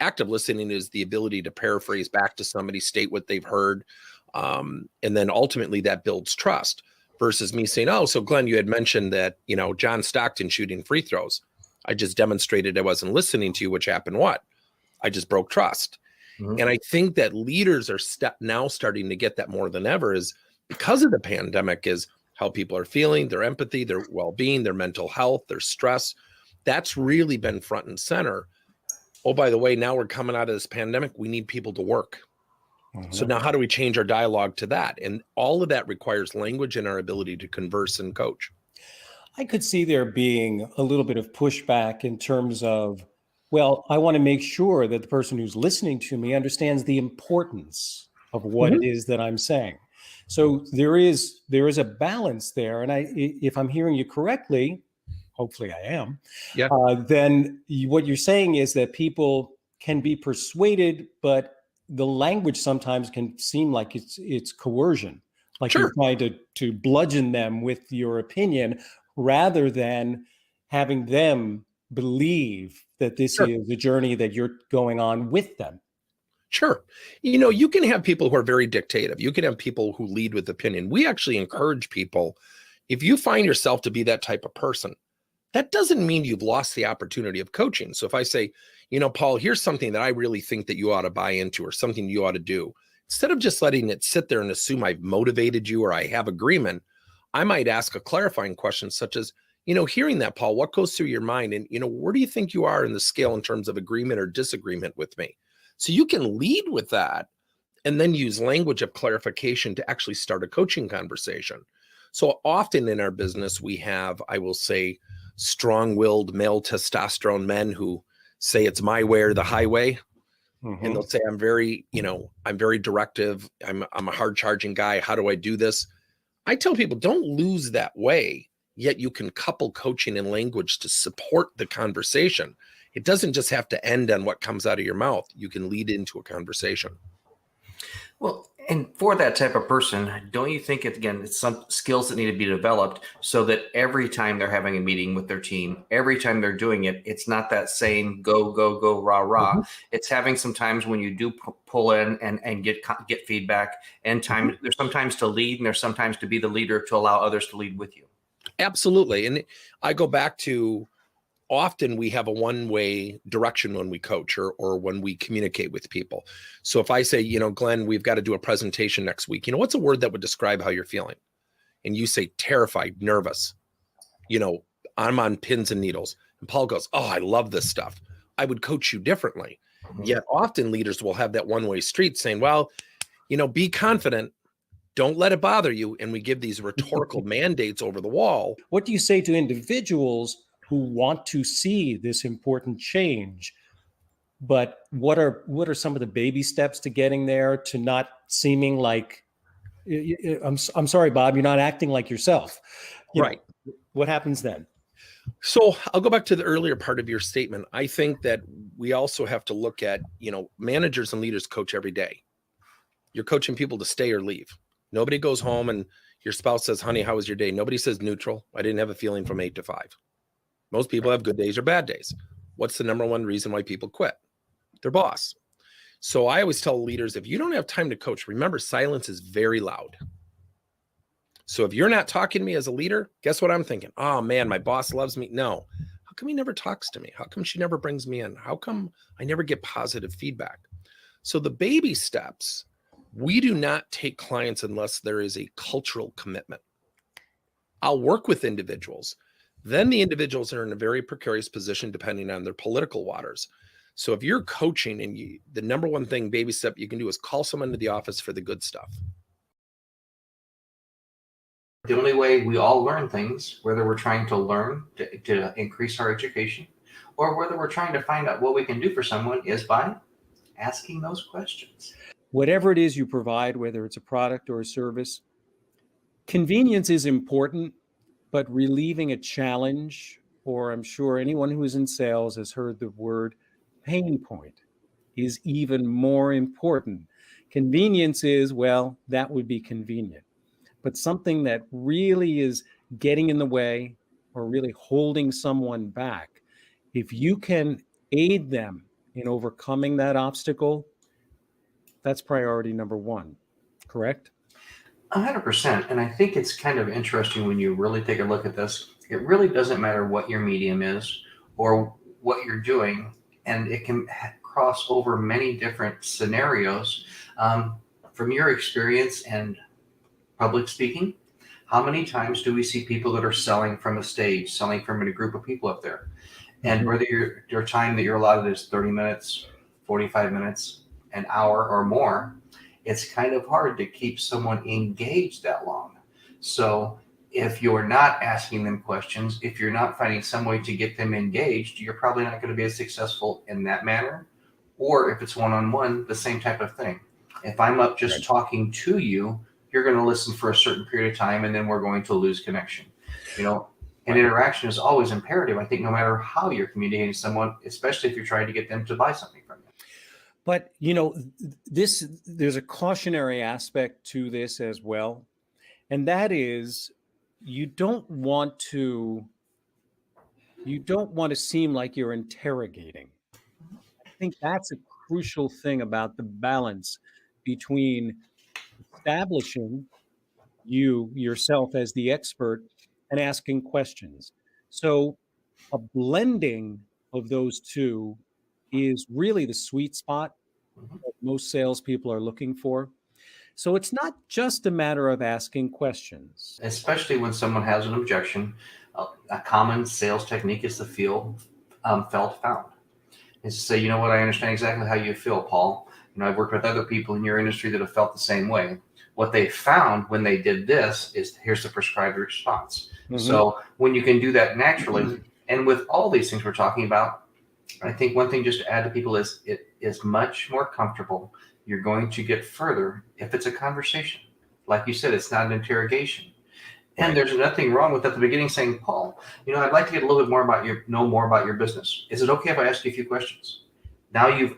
Active listening is the ability to paraphrase back to somebody, state what they've heard. And then ultimately that builds trust, versus me saying, oh, so Glenn, you had mentioned that, you know, John Stockton shooting free throws. I just demonstrated I wasn't listening to you, which happened what? I just broke trust. Mm-hmm. And I think that leaders are now starting to get that more than ever, is because of the pandemic, is how people are feeling, their empathy, their well-being, their mental health, their stress. That's really been front and center. Oh, by the way, now we're coming out of this pandemic. We need people to work. Mm-hmm. So now how do we change our dialogue to that? And all of that requires language and our ability to converse and coach. I could see there being a little bit of pushback in terms of, well, I want to make sure that the person who's listening to me understands the importance of what it is that I'm saying. So there is a balance there. And if I'm hearing you correctly, hopefully I am, then what you're saying is that people can be persuaded, but the language sometimes can seem like it's coercion, like you're trying to bludgeon them with your opinion, rather than having them believe that this is a journey that you're going on with them. Sure. You know, you can have people who are very dictative. You can have people who lead with opinion. We actually encourage people, if you find yourself to be that type of person, that doesn't mean you've lost the opportunity of coaching. So if I say, you know, Paul, here's something that I really think that you ought to buy into, or something you ought to do, instead of just letting it sit there and assume I've motivated you or I have agreement, I might ask a clarifying question such as, you know, hearing that, Paul, what goes through your mind? And, you know, where do you think you are in the scale in terms of agreement or disagreement with me? So you can lead with that and then use language of clarification to actually start a coaching conversation. So often in our business, we have, I will say, strong-willed male testosterone men who say it's my way or the highway. Mm-hmm. And they'll say, I'm very directive. I'm a hard-charging guy. How do I do this? I tell people, don't lose that way, yet you can couple coaching and language to support the conversation. It doesn't just have to end on what comes out of your mouth. You can lead into a conversation. Well, and for that type of person, don't you think it's some skills that need to be developed so that every time they're having a meeting with their team, every time they're doing it, it's not that same go, go, go, rah, rah. Mm-hmm. It's having some times when you do pull in and get feedback, and time. Mm-hmm. There's sometimes to lead, and there's sometimes to be the leader to allow others to lead with you. Absolutely. And I go back to, often we have a one-way direction when we coach or when we communicate with people. So if I say, you know, Glenn, we've got to do a presentation next week, you know, what's a word that would describe how you're feeling? And you say terrified, nervous, you know, I'm on pins and needles. And Paul goes, oh, I love this stuff. I would coach you differently. Mm-hmm. Yet often leaders will have that one-way street saying, well, Be confident. Don't let it bother you. And we give these rhetorical mandates over the wall. What do you say to individuals who want to see this important change? But what are some of the baby steps to getting there, to not seeming like, I'm sorry, Bob, you're not acting like yourself. Right. What happens then? So I'll go back to the earlier part of your statement. I think that we also have to look at, managers and leaders coach every day. You're coaching people to stay or leave. Nobody goes home and your spouse says, honey, how was your day? Nobody says neutral. I didn't have a feeling from 8 to 5. Most people have good days or bad days. What's the number one reason why people quit? Their boss. So I always tell leaders, if you don't have time to coach, remember silence is very loud. So if you're not talking to me as a leader, guess what I'm thinking? Oh man, my boss loves me. No. How come he never talks to me? How come she never brings me in? How come I never get positive feedback? So the baby steps, we do not take clients unless there is a cultural commitment. I'll work with individuals. Then the individuals are in a very precarious position depending on their political waters. So if you're coaching and the number one thing, baby step you can do is call someone to the office for the good stuff. The only way we all learn things, whether we're trying to learn to increase our education or whether we're trying to find out what we can do for someone, is by asking those questions. Whatever it is you provide, whether it's a product or a service, convenience is important, but relieving a challenge, or I'm sure anyone who is in sales has heard the word pain point, is even more important. Convenience is, well, that would be convenient. But something that really is getting in the way or really holding someone back, if you can aid them in overcoming that obstacle, that's priority number one, correct? 100%. And I think it's kind of interesting when you really take a look at this. It really doesn't matter what your medium is or what you're doing, and it can cross over many different scenarios. From your experience and public speaking, how many times do we see people that are selling from a stage, selling from a group of people up there? And whether your time that you're allotted is 30 minutes, 45 minutes, an hour or more, it's kind of hard to keep someone engaged that long. So if you're not asking them questions, if you're not finding some way to get them engaged, you're probably not going to be as successful in that manner. Or if it's one-on-one, the same type of thing. If I'm up just talking to you, you're going to listen for a certain period of time, and then we're going to lose connection. An interaction is always imperative, I think, no matter how you're communicating to someone, especially if you're trying to get them to buy something from you. But, there's a cautionary aspect to this as well. And that is, you don't want to seem like you're interrogating. I think that's a crucial thing about the balance between establishing yourself as the expert and asking questions. So a blending of those two is really the sweet spot that most salespeople are looking for. So it's not just a matter of asking questions. Especially when someone has an objection, a common sales technique is the felt found. Is to say, you know what, I understand exactly how you feel, Paul. I've worked with other people in your industry that have felt the same way. What they found when they did this is, here's the prescribed response. So when you can do that naturally, and with all these things we're talking about, I think one thing just to add to people is it is much more comfortable. You're going to get further if it's a conversation. Like you said, it's not an interrogation. And there's nothing wrong with at the beginning saying, Paul, I'd like to get a little bit more about know more about your business. Is it okay if I ask you a few questions? Now you've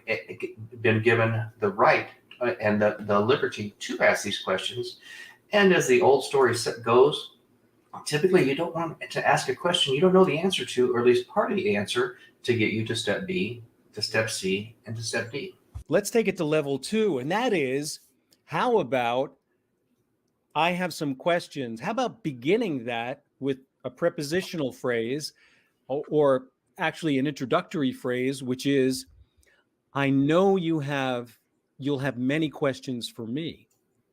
been given the right and the liberty to ask these questions. And as the old story goes, typically you don't want to ask a question you don't know the answer to, or at least part of the answer, to get you to step B, to step C, and to step D. Let's take it to level 2, and that is, how about I have some questions? How about beginning that with a prepositional phrase, or actually an introductory phrase, which is, I know you'll have many questions for me.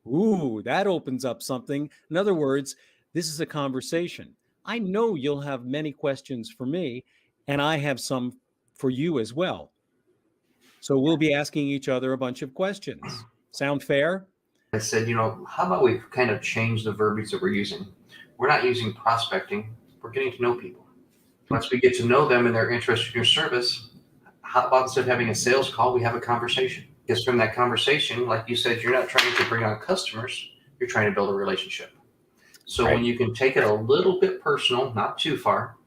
Ooh, that opens up something. In other words, this is a conversation. I know you'll have many questions for me, and I have some for you as well. So we'll be asking each other a bunch of questions. Sound fair? I said, how about we kind of change the verbiage that we're using? We're not using prospecting. We're getting to know people. Once we get to know them and they're interested in your service, how about instead of having a sales call, we have a conversation? Because from that conversation, like you said, you're not trying to bring on customers, you're trying to build a relationship. So when you can take it a little bit personal, not too far,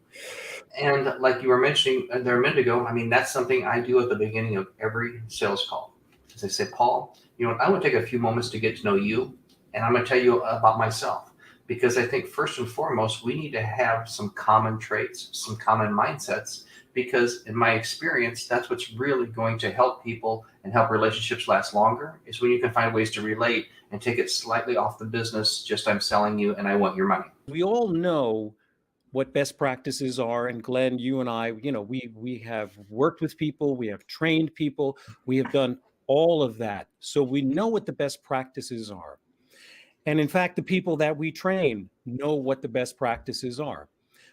and like you were mentioning there a minute ago, I mean, that's something I do at the beginning of every sales call. As I say, Paul, I want to take a few moments to get to know you, and I'm going to tell you about myself. Because I think first and foremost, we need to have some common traits, some common mindsets, because in my experience, that's what's really going to help people and help relationships last longer, is when you can find ways to relate and take it slightly off the business, just I'm selling you and I want your money. We all know what best practices are. And Glenn, you and I, we have worked with people, we have trained people, we have done all of that. So we know what the best practices are. And in fact, the people that we train know what the best practices are.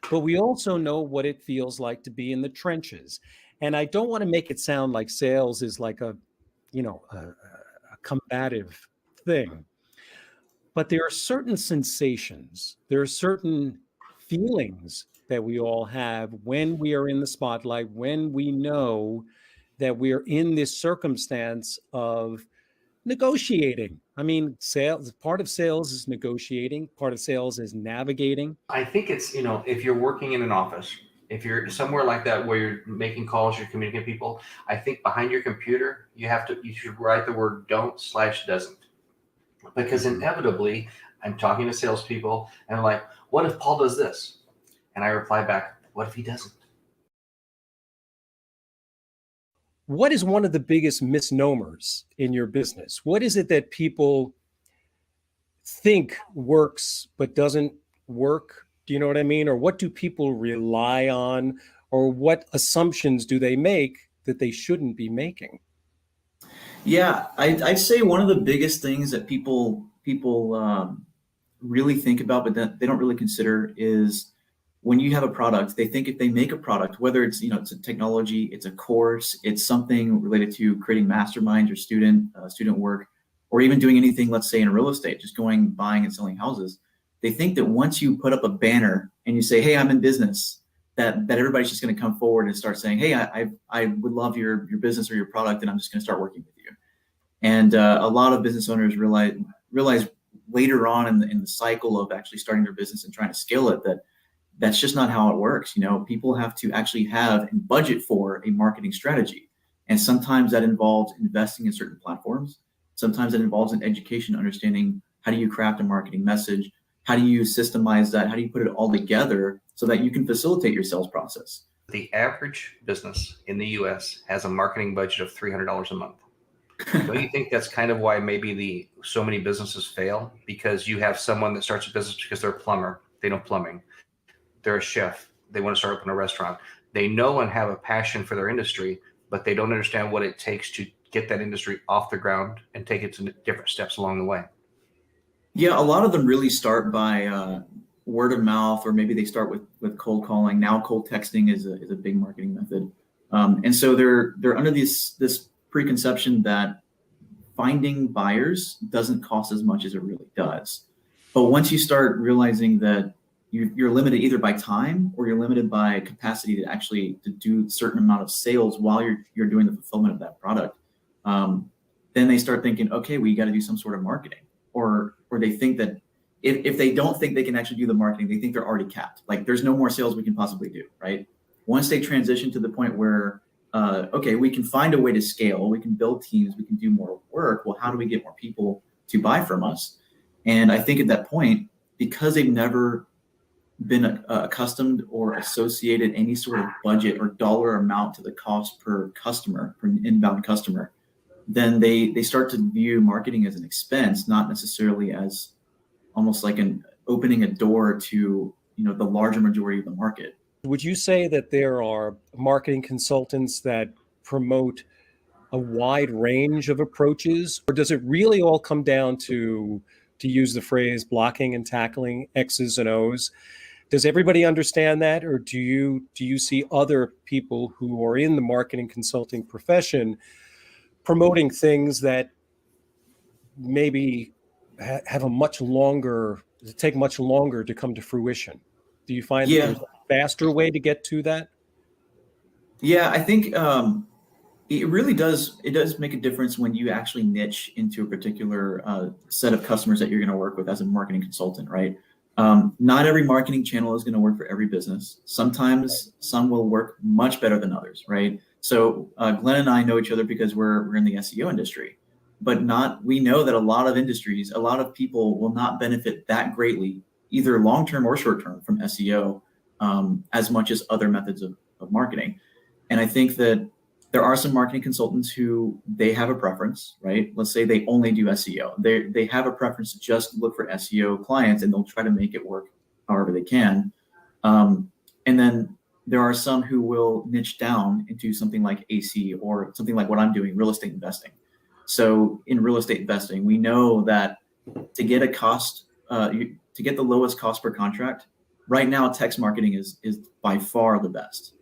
But we also know what it feels like to be in the trenches. And I don't want to make it sound like sales is like a combative thing. But there are certain sensations, there are certain feelings that we all have when we are in the spotlight, when we know that we're in this circumstance of negotiating. I mean, part of sales is negotiating, part of sales is navigating. I think it's, if you're working in an office, if you're somewhere like that where you're making calls, you're communicating with people, I think behind your computer, you should write the word don't/doesn't. Because inevitably, I'm talking to salespeople and I'm like, what if Paul does this? And I reply back, what if he doesn't? What is one of the biggest misnomers in your business? What is it that people think works but doesn't work? Do you know what I mean? Or what do people rely on? Or what assumptions do they make that they shouldn't be making? Yeah, I'd say one of the biggest things that people really think about, but that they don't really consider, is when you have a product, they think if they make a product, whether it's it's a technology, it's a course, it's something related to creating masterminds or student work, or even doing anything, let's say in real estate, just buying and selling houses. They think that once you put up a banner and you say, "Hey, I'm in business," that everybody's just going to come forward and start saying, "Hey, I would love your business or your product, and I'm just going to start working with you." And a lot of business owners realize later on in the cycle of actually starting their business and trying to scale it that that's just not how it works. People have to actually have and budget for a marketing strategy. And sometimes that involves investing in certain platforms. Sometimes it involves an education, understanding how do you craft a marketing message? How do you systemize that? How do you put it all together so that you can facilitate your sales process? The average business in the US has a marketing budget of $300 a month. Don't you think that's kind of why maybe so many businesses fail? Because you have someone that starts a business because they're a plumber, they know plumbing. They're a chef, they want to start opening a restaurant. They know and have a passion for their industry, but they don't understand what it takes to get that industry off the ground and take it to different steps along the way. Yeah, a lot of them really start by word of mouth, or maybe they start with cold calling. Now cold texting is a big marketing method. And so they're under this preconception that finding buyers doesn't cost as much as it really does. But once you start realizing that you're limited either by time or you're limited by capacity to do a certain amount of sales while you're doing the fulfillment of that product, then they start thinking, okay, we got to do some sort of marketing, or they think that if they don't think they can actually do the marketing, they think they're already capped. Like there's no more sales we can possibly do, right? Once they transition to the point where okay, we can find a way to scale, we can build teams, we can do more work. Well, how do we get more people to buy from us? And I think at that point, because they've never been accustomed or associated any sort of budget or dollar amount to the cost per customer, per inbound customer, then they start to view marketing as an expense, not necessarily as almost like opening a door to the larger majority of the market. Would you say that there are marketing consultants that promote a wide range of approaches, or does it really all come down to use the phrase blocking and tackling, X's and O's? Does everybody understand that, or do you see other people who are in the marketing consulting profession promoting things that maybe have a much longer, take much longer to come to fruition? Do you find that there's a faster way to get to that? Yeah, I think it really does. It does make a difference when you actually niche into a particular set of customers that you're going to work with as a marketing consultant, right? Not every marketing channel is going to work for every business. Sometimes some will work much better than others, right? So Glenn and I know each other because we're in the SEO industry, but we know that a lot of industries, a lot of people will not benefit that greatly, either long-term or short-term, from SEO as much as other methods of marketing. And I think that there are some marketing consultants who they have a preference, right? Let's say they only do SEO. They have a preference to just look for SEO clients, and they'll try to make it work however they can. And then there are some who will niche down into something like AC or something like what I'm doing, real estate investing. So in real estate investing, we know that to get a cost, to get the lowest cost per contract, right now text marketing is by far the best.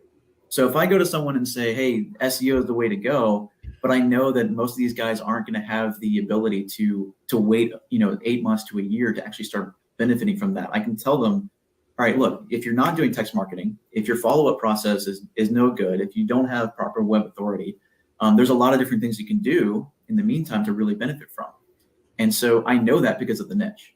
So if I go to someone and say, hey, SEO is the way to go, but I know that most of these guys aren't going to have the ability to wait, 8 months to a year to actually start benefiting from that, I can tell them, all right, look, if you're not doing text marketing, if your follow-up process is no good, if you don't have proper web authority, there's a lot of different things you can do in the meantime to really benefit from. And so I know that because of the niche.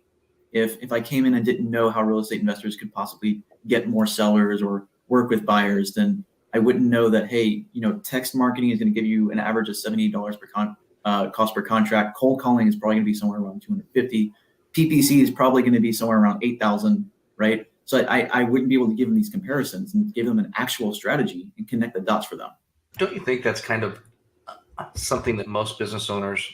If I came in and didn't know how real estate investors could possibly get more sellers or work with buyers, then I wouldn't know that, hey, text marketing is going to give you an average of $78 per cost per contract. Cold calling is probably going to be somewhere around $250. PPC is probably going to be somewhere around $8,000, right? So I wouldn't be able to give them these comparisons and give them an actual strategy and connect the dots for them. Don't you think that's kind of something that most business owners,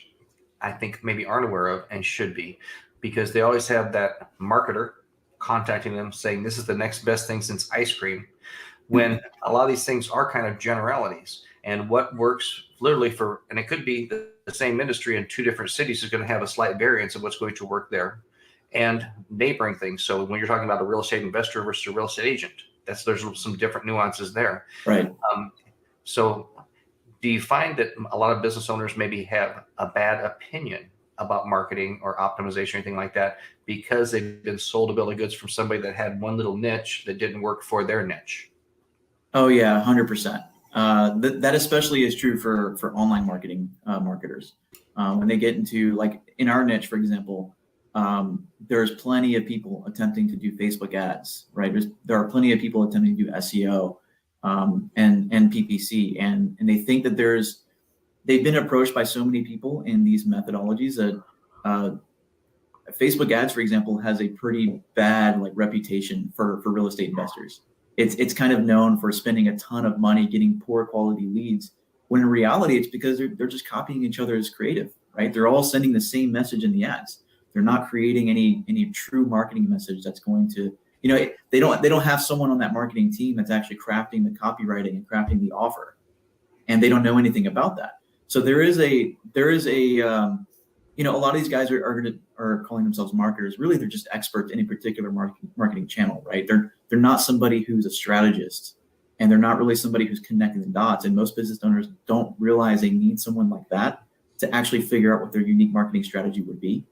I think, maybe aren't aware of and should be? Because they always have that marketer contacting them saying, this is the next best thing since ice cream, when a lot of these things are kind of generalities. And what works literally and it could be the same industry in two different cities is going to have a slight variance of what's going to work there, and neighboring things. So when you're talking about a real estate investor versus a real estate agent, there's some different nuances there. Right. So do you find that a lot of business owners maybe have a bad opinion about marketing or optimization or anything like that because they've been sold a bill of goods from somebody that had one little niche that didn't work for their niche? Oh yeah, 100%. That especially is true for online marketing marketers. When they get into, like in our niche, for example, there's plenty of people attempting to do Facebook ads, right? There are plenty of people attempting to do SEO and PPC, and they think that they've been approached by so many people in these methodologies that Facebook ads, for example, has a pretty bad reputation for real estate investors. It's kind of known for spending a ton of money getting poor quality leads, when in reality it's because they're just copying each other's creative, right? They're all sending the same message in the ads. They're not creating any true marketing message that's going to, they don't have someone on that marketing team that's actually crafting the copywriting and crafting the offer, and they don't know anything about that. So there is a lot of these guys are calling themselves marketers. Really, they're just experts in a particular marketing channel, right? They're not somebody who's a strategist, and they're not really somebody who's connecting the dots. And most business owners don't realize they need someone like that to actually figure out what their unique marketing strategy would be.